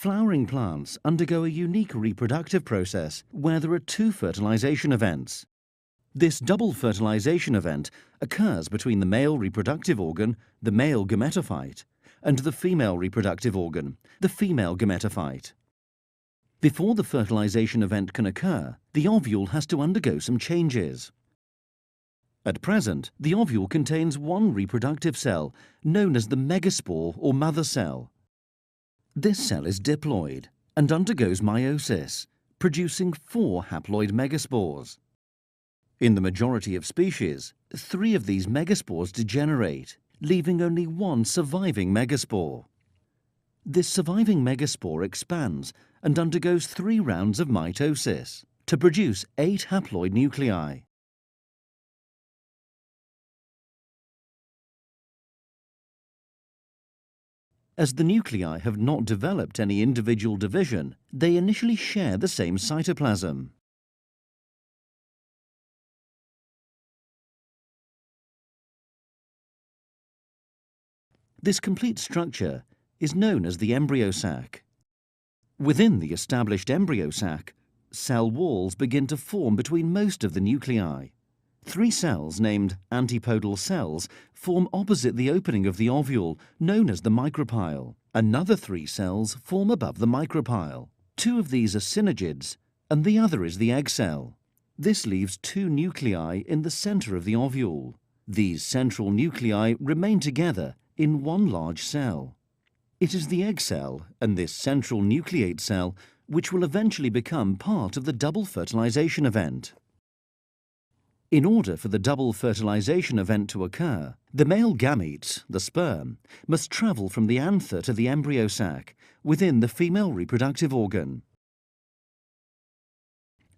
Flowering plants undergo a unique reproductive process where there are two fertilization events. This double fertilization event occurs between the male reproductive organ, the male gametophyte, and the female reproductive organ, the female gametophyte. Before the fertilization event can occur, the ovule has to undergo some changes. At present, the ovule contains one reproductive cell, known as the megaspore or mother cell. This cell is diploid and undergoes meiosis, producing 4 haploid megaspores. In the majority of species, 3 of these megaspores degenerate, leaving only one surviving megaspore. This surviving megaspore expands and undergoes 3 rounds of mitosis to produce 8 haploid nuclei. As the nuclei have not developed any individual division, they initially share the same cytoplasm. This complete structure is known as the embryo sac. Within the established embryo sac, cell walls begin to form between most of the nuclei. 3 cells named antipodal cells form opposite the opening of the ovule, known as the micropyle. Another 3 cells form above the micropyle. 2 of these are synergids, and the other is the egg cell. This leaves 2 nuclei in the center of the ovule. These central nuclei remain together in one large cell. It is the egg cell and this central nucleate cell which will eventually become part of the double fertilization event. In order for the double fertilization event to occur, the male gamete, the sperm, must travel from the anther to the embryo sac within the female reproductive organ.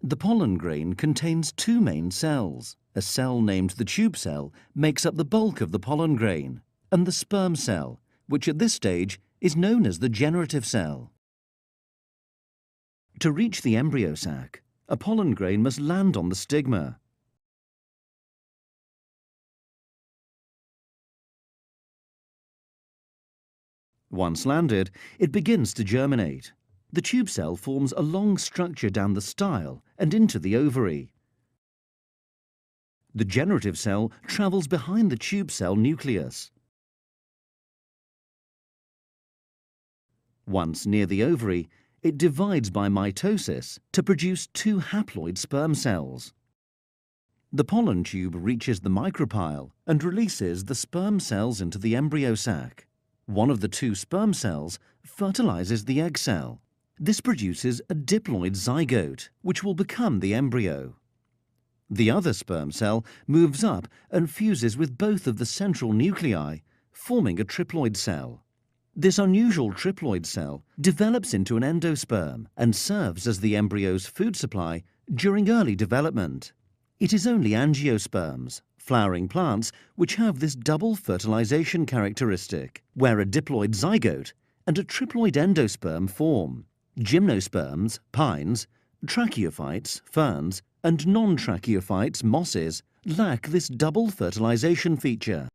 The pollen grain contains 2 main cells. A cell named the tube cell makes up the bulk of the pollen grain, and the sperm cell, which at this stage is known as the generative cell. To reach the embryo sac, a pollen grain must land on the stigma. Once landed, it begins to germinate. The tube cell forms a long structure down the style and into the ovary. The generative cell travels behind the tube cell nucleus. Once near the ovary, it divides by mitosis to produce 2 haploid sperm cells. The pollen tube reaches the micropyle and releases the sperm cells into the embryo sac. One of the 2 sperm cells fertilizes the egg cell. This produces a diploid zygote, which will become the embryo. The other sperm cell moves up and fuses with both of the central nuclei, forming a triploid cell. This unusual triploid cell develops into an endosperm and serves as the embryo's food supply during early development. It is only angiosperms, flowering plants, which have this double fertilization characteristic, where a diploid zygote and a triploid endosperm form. Gymnosperms, pines, tracheophytes, ferns, and non-tracheophytes, mosses, lack this double fertilization feature.